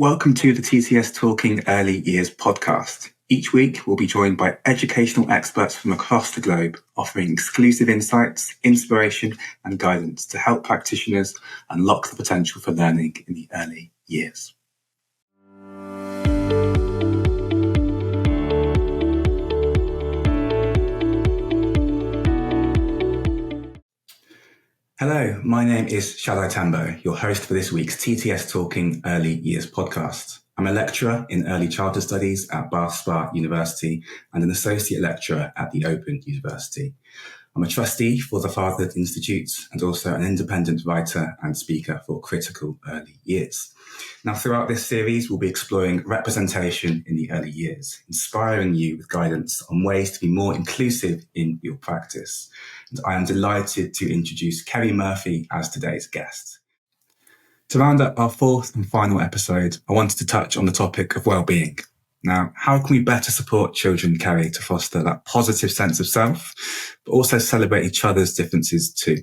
Welcome to the TTS Talking Early Years podcast. Each week, we'll be joined by educational experts from across the globe, offering exclusive insights, inspiration, and guidance to help practitioners unlock the potential for learning in the early years. Hello, my name is Shaddai Tembo, your host for this week's TTS Talking Early Years podcast. I'm a lecturer in early childhood studies at Bath Spa University and an associate lecturer at the Open University. I'm a trustee for the Fatherhood Institute and also an independent writer and speaker for critical early years. Now, throughout this series, we'll be exploring representation in the early years, inspiring you with guidance on ways to be more inclusive in your practice. And I am delighted to introduce Kerry Murphy as today's guest. To round up our fourth and final episode, I wanted to touch on the topic of wellbeing. Now, how can we better support children, Kerry, to foster that positive sense of self, but also celebrate each other's differences too?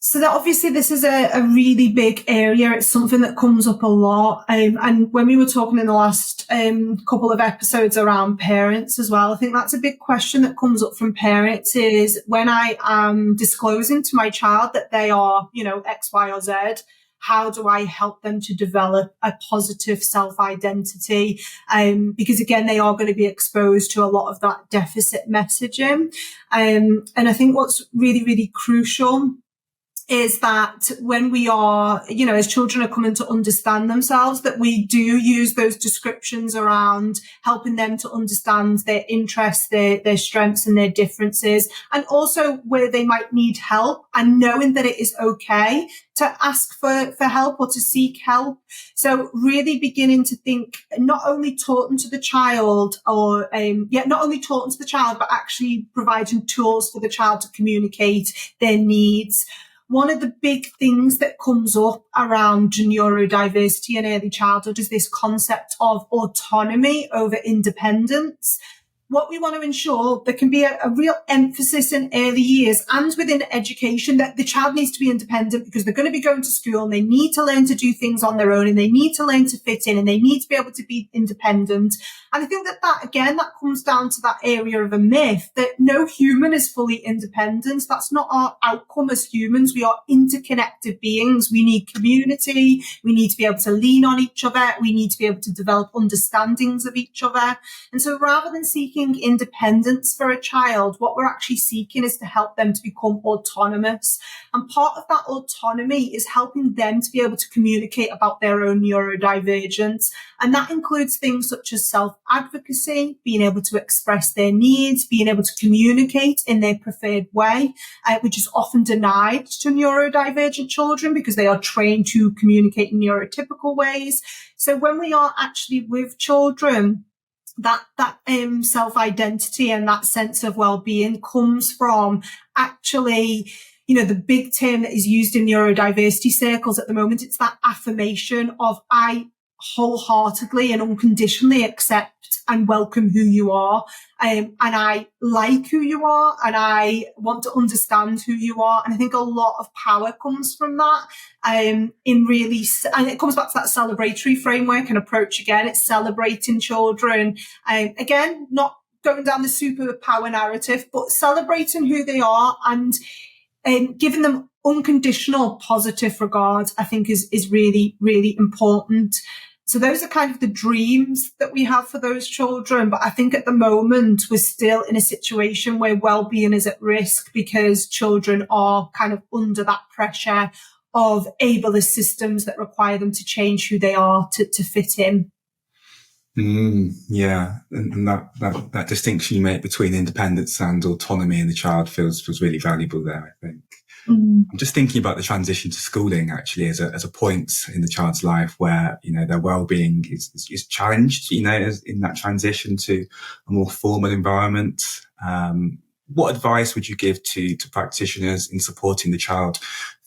So that obviously this is a really big area. It's something that comes up a lot. And when we were talking in the last couple of episodes around parents as well, I think that's a big question that comes up from parents is when I am disclosing to my child that they are, X, Y, or Z, how do I help them to develop a positive self-identity? Because again, they are going to be exposed to a lot of that deficit messaging. And I think what's really, really crucial is that when we are, as children are coming to understand themselves, that we do use those descriptions around helping them to understand their interests, their strengths and their differences, and also where they might need help and knowing that it is okay to ask for help or to seek help. So really beginning to think, not only talking to the child but actually providing tools for the child to communicate their needs. One of the big things that comes up around neurodiversity in early childhood is this concept of autonomy over independence. What we want to ensure, there can be a real emphasis in early years and within education that the child needs to be independent because they're going to be going to school and they need to learn to do things on their own and they need to learn to fit in and they need to be able to be independent. And I think that comes down to that area of a myth that no human is fully independent. That's not our outcome as humans. We are interconnected beings. We need community. We need to be able to lean on each other. We need to be able to develop understandings of each other. And so rather than seeking independence for a child, what we're actually seeking is to help them to become autonomous. And part of that autonomy is helping them to be able to communicate about their own neurodivergence. And that includes things such as self-advocacy, being able to express their needs, being able to communicate in their preferred way, which is often denied to neurodivergent children because they are trained to communicate in neurotypical ways. So when we are actually with children, that self-identity and that sense of well-being comes from actually, the big term that is used in neurodiversity circles at the moment, it's that affirmation of I wholeheartedly and unconditionally accept and welcome who you are. And I like who you are and I want to understand who you are. And I think a lot of power comes from that. And it comes back to that celebratory framework and approach again. It's celebrating children. Again, not going down the superpower narrative, but celebrating who they are and giving them unconditional positive regard, I think is really, really important. So those are kind of the dreams that we have for those children. But I think at the moment, we're still in a situation where well-being is at risk because children are kind of under that pressure of ableist systems that require them to change who they are to fit in. Yeah, and that distinction you make between independence and autonomy in the child feels really valuable there, I think. I'm just thinking about the transition to schooling actually as a point in the child's life where, their well-being is challenged, in that transition to a more formal environment. What advice would you give to practitioners in supporting the child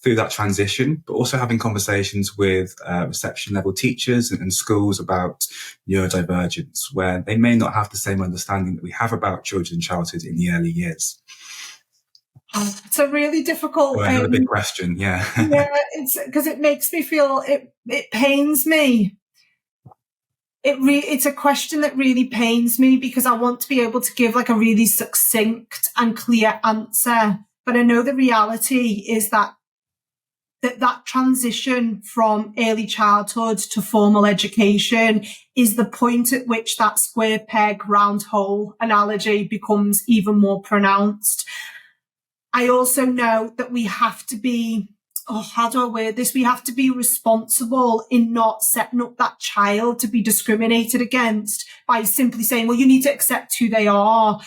through that transition, but also having conversations with reception level teachers and schools about neurodivergence, where they may not have the same understanding that we have about children and childhood in the early years? It's a really difficult. Oh, another big question. Yeah. Yeah, it's because it makes me feel it pains me. It's a question that really pains me because I want to be able to give like a really succinct and clear answer. But I know the reality is that transition from early childhood to formal education is the point at which that square peg round hole analogy becomes even more pronounced. I also know that we have to be, how do I word this? We have to be responsible in not setting up that child to be discriminated against by simply saying, well, you need to accept who they are,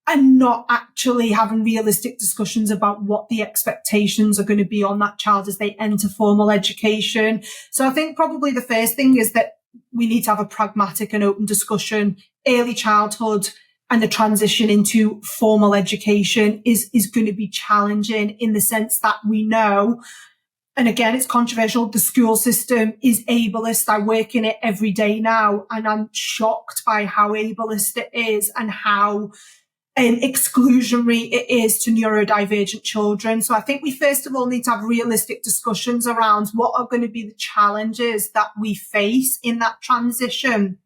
and not actually having realistic discussions about what the expectations are going to be on that child as they enter formal education. So I think probably the first thing is that we need to have a pragmatic and open discussion. Early childhood and the transition into formal education is going to be challenging in the sense that we know, and again, it's controversial, the school system is ableist. I work in it every day now, and I'm shocked by how ableist it is and how exclusionary it is to neurodivergent children. So I think we first of all need to have realistic discussions around what are going to be the challenges that we face in that transition.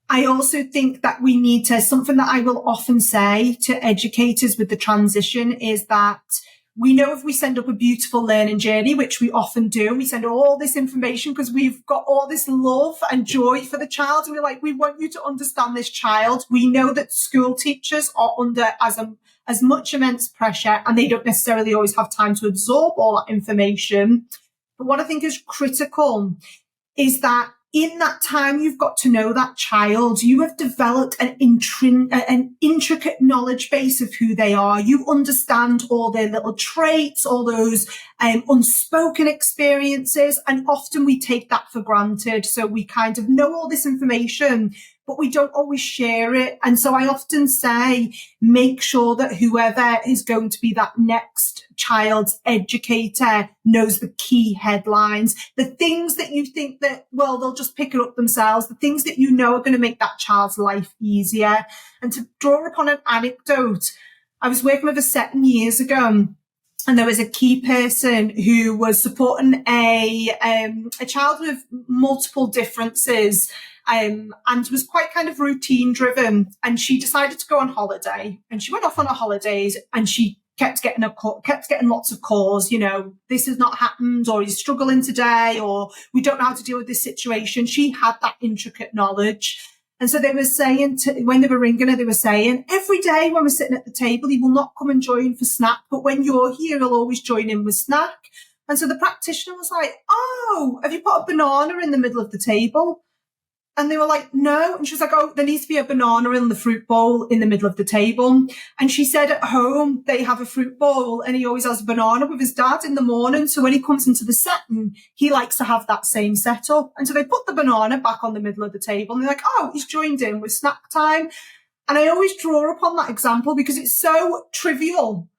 I also think that we need to, something that I will often say to educators with the transition is that we know if we send up a beautiful learning journey, which we often do, we send all this information because we've got all this love and joy for the child. And we're like, we want you to understand this child. We know that school teachers are under as much immense pressure, and they don't necessarily always have time to absorb all that information. But what I think is critical is that in that time you've got to know that child, you have developed an intricate knowledge base of who they are. You understand all their little traits, all those unspoken experiences, and often we take that for granted. So we kind of know all this information, but we don't always share it. And so I often say, make sure that whoever is going to be that next child's educator knows the key headlines, the things that you think that, well, they'll just pick it up themselves, the things that you know are going to make that child's life easier. And to draw upon an anecdote, I was working with a setting years ago, and there was a key person who was supporting a child with multiple differences, and was quite kind of routine driven. And she decided to go on holiday, and she went off on her holidays, and she kept getting lots of calls, you know, this has not happened, or he's struggling today, or we don't know how to deal with this situation. She had that intricate knowledge. And so they were saying, when they were ringing her, they were saying, every day when we're sitting at the table, he will not come and join for snack, but when you're here, he'll always join in with snack. And so the practitioner was like, oh, have you put a banana in the middle of the table? And they were like, no. And she was like, oh, there needs to be a banana in the fruit bowl in the middle of the table. And she said at home, they have a fruit bowl and he always has a banana with his dad in the morning. So when he comes into the setting, he likes to have that same setup. And so they put the banana back on the middle of the table and they're like, oh, he's joined in with snack time. And I always draw upon that example because it's so trivial.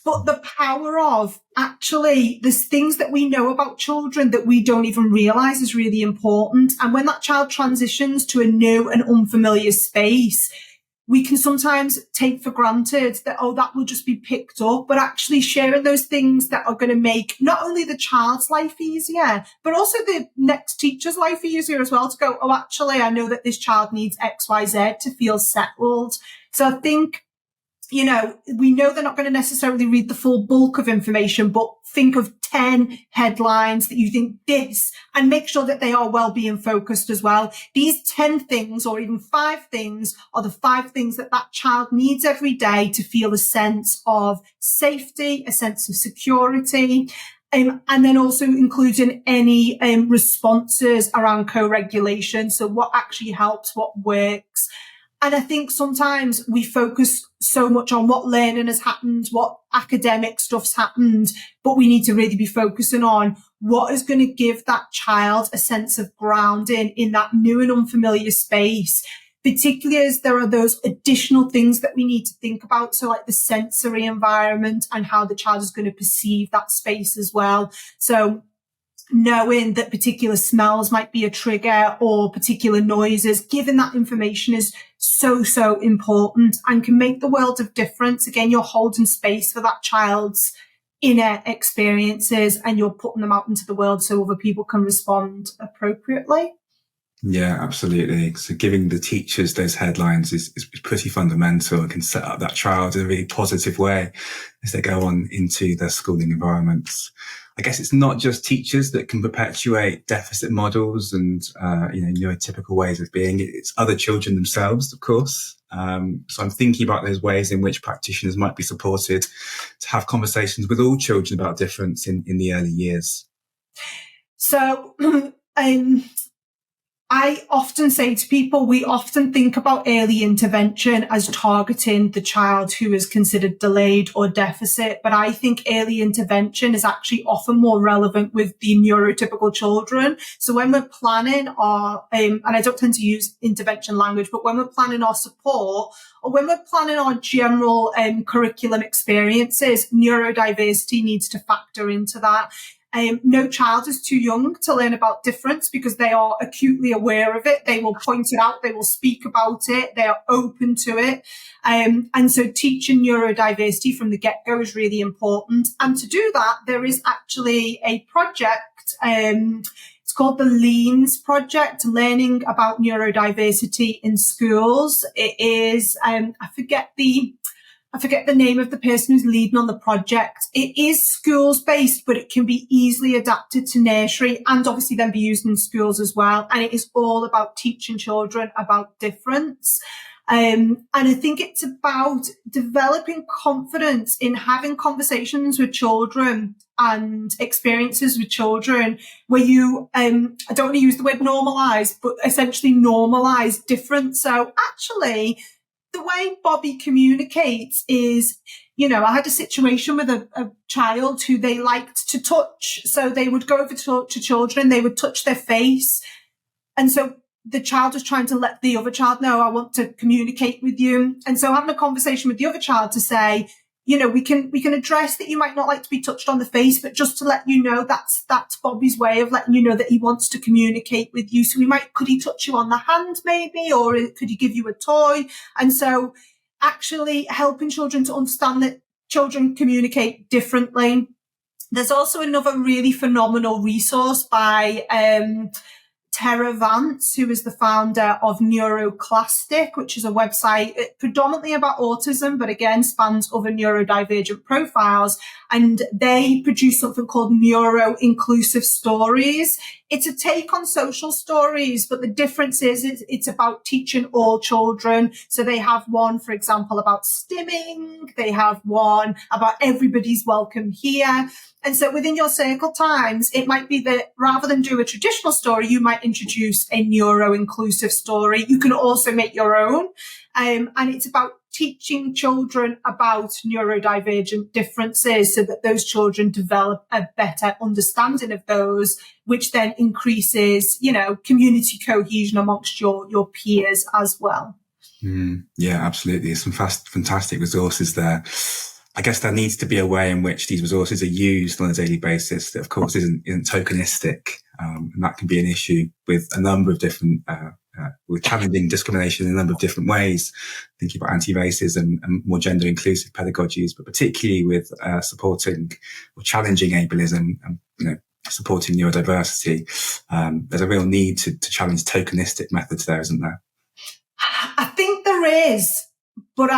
But the power of actually there's things that we know about children that we don't even realize is really important. And when that child transitions to a new and unfamiliar space, we can sometimes take for granted that, oh, that will just be picked up, but actually sharing those things that are going to make not only the child's life easier, but also the next teacher's life easier as well, to go, oh, actually, I know that this child needs X, Y, Z to feel settled. So I think, you know, we know they're not going to necessarily read the full bulk of information, but think of 10 headlines that you think this, and make sure that they are well-being focused as well. These 10 things or even 5 things are the 5 things that that child needs every day to feel a sense of safety, a sense of security. And then also including any responses around co-regulation. So what actually helps, what works. And I think sometimes we focus so much on what learning has happened, what academic stuff's happened, but we need to really be focusing on what is going to give that child a sense of grounding in that new and unfamiliar space, particularly as there are those additional things that we need to think about. So like the sensory environment and how the child is going to perceive that space as well. So knowing that particular smells might be a trigger or particular noises, giving that information is so, so important and can make the world of difference. Again, you're holding space for that child's inner experiences and you're putting them out into the world so other people can respond appropriately. Yeah, absolutely. So giving the teachers those headlines is pretty fundamental and can set up that child in a really positive way as they go on into their schooling environments. I guess it's not just teachers that can perpetuate deficit models and, neurotypical ways of being. It's other children themselves, of course. So I'm thinking about those ways in which practitioners might be supported to have conversations with all children about difference in the early years. So, I often say to people, we often think about early intervention as targeting the child who is considered delayed or deficit. But I think early intervention is actually often more relevant with the neurotypical children. So when we're planning our, and I don't tend to use intervention language, but when we're planning our support or when we're planning our general curriculum experiences, neurodiversity needs to factor into that. No child is too young to learn about difference because they are acutely aware of it. They will point it out. They will speak about it. They are open to it. And so teaching neurodiversity from the get-go is really important. And to do that, there is actually a project. It's called the LEANS project, Learning About Neurodiversity in Schools. It is, I forget the name of the person who's leading on the project. It is schools based, but it can be easily adapted to nursery and obviously then be used in schools as well. And it is all about teaching children about difference. And I think it's about developing confidence in having conversations with children and experiences with children where you, I don't want to use the word normalize, but essentially normalize difference. So actually, the way Bobby communicates is, I had a situation with a child who they liked to touch. So they would go over to children, they would touch their face. And so the child was trying to let the other child know, I want to communicate with you. And so having a conversation with the other child to say, we can address that you might not like to be touched on the face, but just to let you know that's Bobby's way of letting you know that he wants to communicate with you. So could he touch you on the hand maybe, or could he give you a toy? And so actually helping children to understand that children communicate differently. There's also another really phenomenal resource by, Tara Vance, who is the founder of Neuroclastic, which is a website predominantly about autism, but again spans other neurodivergent profiles. And they produce something called Neuro-Inclusive Stories. It's a take on social stories, but the difference is it's about teaching all children. So they have one, for example, about stimming. They have one about everybody's welcome here. And so within your circle times, it might be that rather than do a traditional story, you might introduce a neuro-inclusive story. You can also make your own. And it's about teaching children about neurodivergent differences so that those children develop a better understanding of those, which then increases, community cohesion amongst your peers as well. Yeah, absolutely. There's some fantastic resources there. I guess there needs to be a way in which these resources are used on a daily basis that, of course, isn't tokenistic. And that can be an issue with a number of different, with challenging discrimination in a number of different ways, thinking about anti-racism and more gender-inclusive pedagogies, but particularly with supporting or challenging ableism and, supporting neurodiversity. There's a real need to challenge tokenistic methods there, isn't there? I think there is, but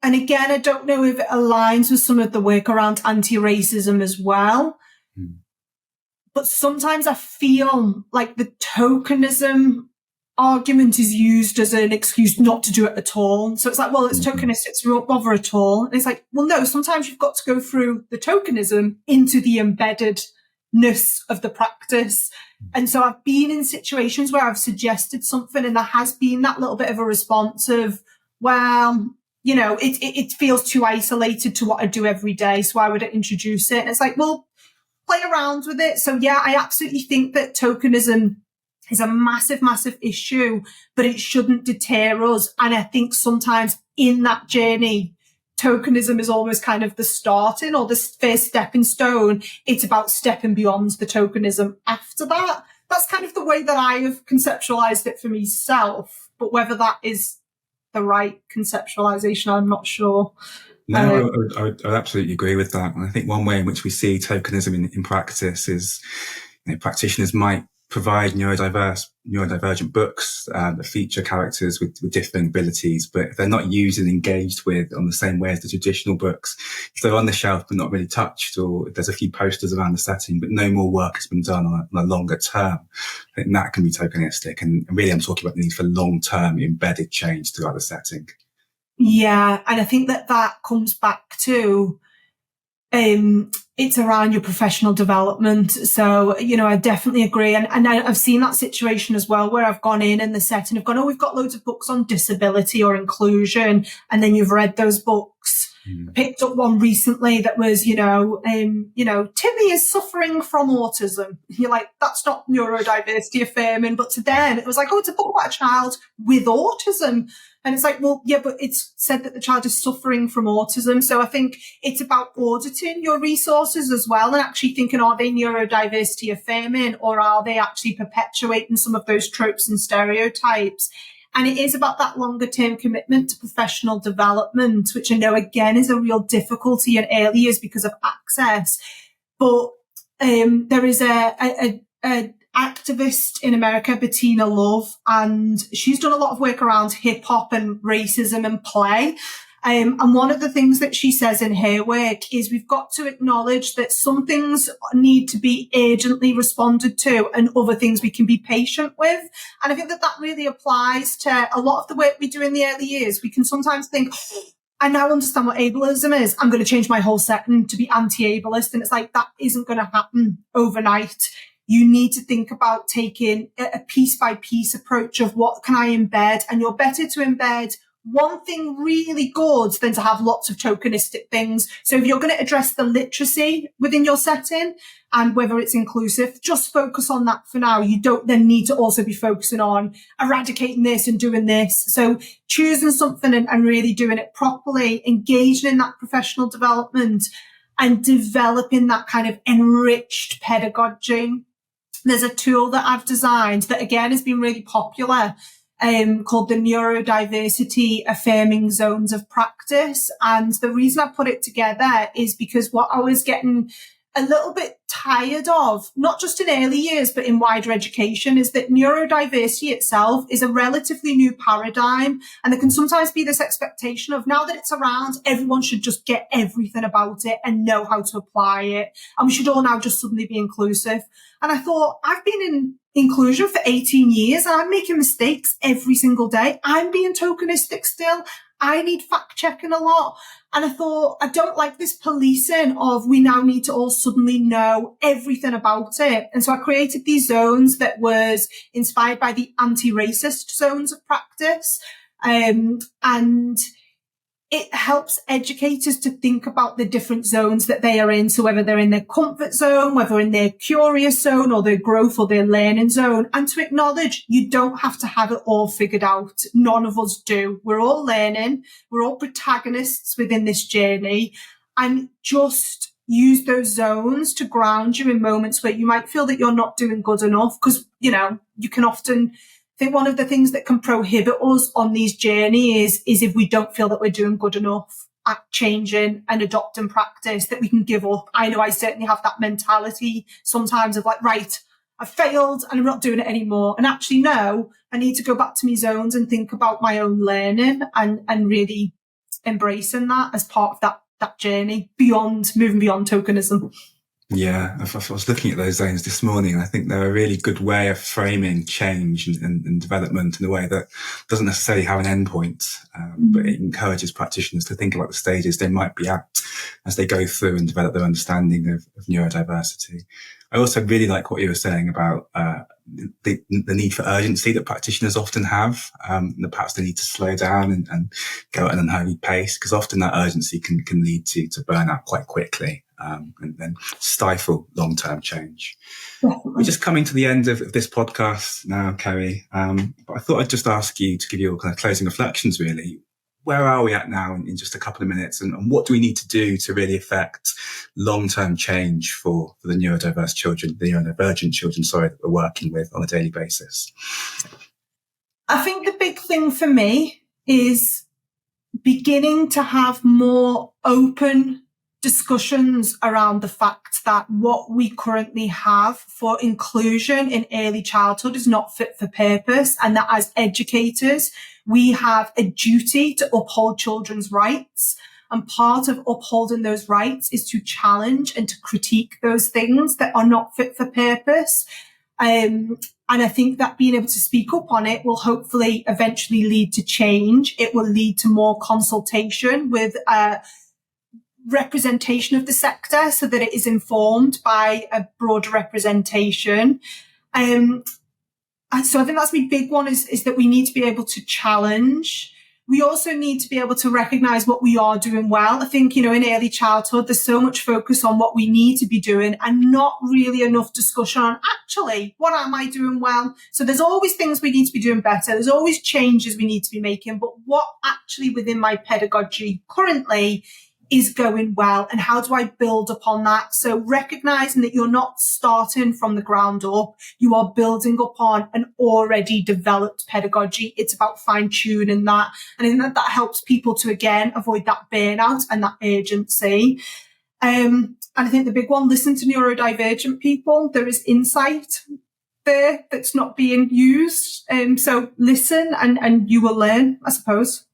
and again, I don't know if it aligns with some of the work around anti-racism as well. But sometimes I feel like the tokenism argument is used as an excuse not to do it at all. So it's like, well, it's tokenistic, so we won't bother at all. And it's like, well, no, sometimes you've got to go through the tokenism into the embeddedness of the practice. And so I've been in situations where I've suggested something and there has been that little bit of a response of, well, it feels too isolated to what I do every day. So why would I introduce it? And it's like, well, play around with it. So yeah, I absolutely think that tokenism is a massive, massive issue, but it shouldn't deter us. And I think sometimes in that journey, tokenism is almost kind of the starting or the first stepping stone. It's about stepping beyond the tokenism after that. That's kind of the way that I have conceptualized it for myself. But whether that is the right conceptualization, I'm not sure. No, I would absolutely agree with that. And I think one way in which we see tokenism in practice is, practitioners might provide neurodivergent books that feature characters with differing abilities, but if they're not used and engaged with on the same way as the traditional books, if they're on the shelf but not really touched, or if there's a few posters around the setting but no more work has been done on a longer term, I think that can be tokenistic. And really I'm talking about the need for long-term embedded change throughout the setting. Yeah, and I think that comes back to it's around your professional development. So, I definitely agree. And I've seen that situation as well, where I've gone in the setting, I've gone, we've got loads of books on disability or inclusion. And then you've read those books. I picked up one recently that was, Timmy is suffering from autism. You're like, that's not neurodiversity affirming. But to them, it was like, it's a book about a child with autism. And it's like, well, yeah, but it's said that the child is suffering from autism. So I think it's about auditing your resources as well and actually thinking, are they neurodiversity affirming or are they actually perpetuating some of those tropes and stereotypes? And it is about that longer term commitment to professional development, which I know, again, is a real difficulty in early years because of access. But there is a activist in America, Bettina Love, and she's done a lot of work around hip hop and racism and play. And one of the things that she says in her work is we've got to acknowledge that some things need to be urgently responded to and other things we can be patient with. And I think that really applies to a lot of the work we do in the early years. We can sometimes think, I now understand what ableism is. I'm going to change my whole setting to be anti-ableist. And it's like, that isn't going to happen overnight. You need to think about taking a piece by piece approach of what can I embed? And you're better to embed one thing really good than to have lots of tokenistic things. So if you're going to address the literacy within your setting and whether it's inclusive, just focus on that for now. You don't then need to also be focusing on eradicating this and doing this. So choosing something and really doing it properly, engaging in that professional development and developing that kind of enriched pedagogy. There's a tool that I've designed that, again, has been really popular, called the neurodiversity affirming zones of practice. And the reason I put it together is because what I was getting a little bit tired of, not just in early years, but in wider education, is that neurodiversity itself is a relatively new paradigm. And there can sometimes be this expectation of now that it's around, everyone should just get everything about it and know how to apply it. And we should all now just suddenly be inclusive. And I thought, I've been in inclusion for 18 years and I'm making mistakes every single day. I'm being tokenistic still. I need fact checking a lot. And I thought, I don't like this policing of we now need to all suddenly know everything about it. And so I created these zones that was inspired by the anti-racist zones of practice. And it helps educators to think about the different zones that they are in. So whether they're in their comfort zone, whether in their curious zone or their growth or their learning zone, and to acknowledge you don't have to have it all figured out. None of us do. We're all learning. We're all protagonists within this journey, and just use those zones to ground you in moments where you might feel that you're not doing good enough. Because, you can often I think one of the things that can prohibit us on these journeys is if we don't feel that we're doing good enough at changing and adopting practice, that we can give up. I know I certainly have that mentality sometimes of like, right, I've failed and I'm not doing it anymore. And actually, no, I need to go back to my zones and think about my own learning and really embracing that as part of that journey moving beyond tokenism. Yeah, I was looking at those zones this morning, and I think they're a really good way of framing change and development in a way that doesn't necessarily have an endpoint, but it encourages practitioners to think about the stages they might be at as they go through and develop their understanding of neurodiversity. I also really like what you were saying about the need for urgency that practitioners often have, that perhaps they need to slow down and go at an unhurried pace, because often that urgency can lead to burnout quite quickly. And then stifle long-term change. We're just coming to the end of this podcast now, Kerry. But I thought I'd just ask you to give your kind of closing reflections, really. where are we at now in just a couple of minutes, and what do we need to do to really affect long-term change for the neurodivergent children, that we're working with on a daily basis? I think the big thing for me is beginning to have more open discussions around the fact that what we currently have for inclusion in early childhood is not fit for purpose, and that as educators, we have a duty to uphold children's rights. And part of upholding those rights is to challenge and to critique those things that are not fit for purpose. And I think that being able to speak up on it will hopefully eventually lead to change. It will lead to more consultation with representation of the sector so that it is informed by a broader representation. So I think that's my big one is that we need to be able to challenge. We also need to be able to recognise what we are doing well. I think, in early childhood, there's so much focus on what we need to be doing and not really enough discussion on actually, what am I doing well? So there's always things we need to be doing better. There's always changes we need to be making. But what actually within my pedagogy currently is going well, and how do I build upon that? So recognizing that you're not starting from the ground up, you are building upon an already developed pedagogy. It's about fine tuning that. And I think that helps people to, again, avoid that burnout and that urgency. And I think the big one, listen to neurodivergent people. There is insight there that's not being used. So listen and you will learn, I suppose.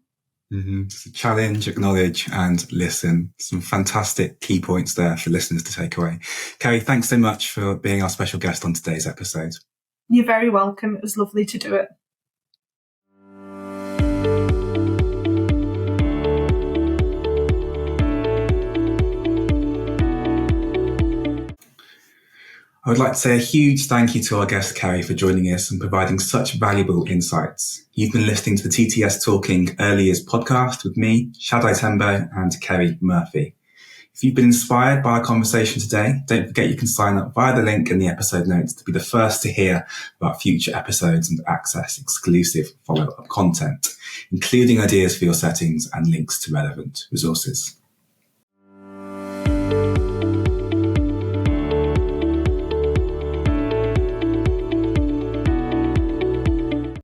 Mm-hmm. So challenge, acknowledge, and listen. Some fantastic key points there for listeners to take away. Kerry, thanks so much for being our special guest on today's episode. You're very welcome. It was lovely to do it. I would like to say a huge thank you to our guest, Kerry, for joining us and providing such valuable insights. You've been listening to the TTS Talking Early Years podcast with me, Shaddai Tembo, and Kerry Murphy. If you've been inspired by our conversation today, don't forget you can sign up via the link in the episode notes to be the first to hear about future episodes and access exclusive follow-up content, including ideas for your settings and links to relevant resources.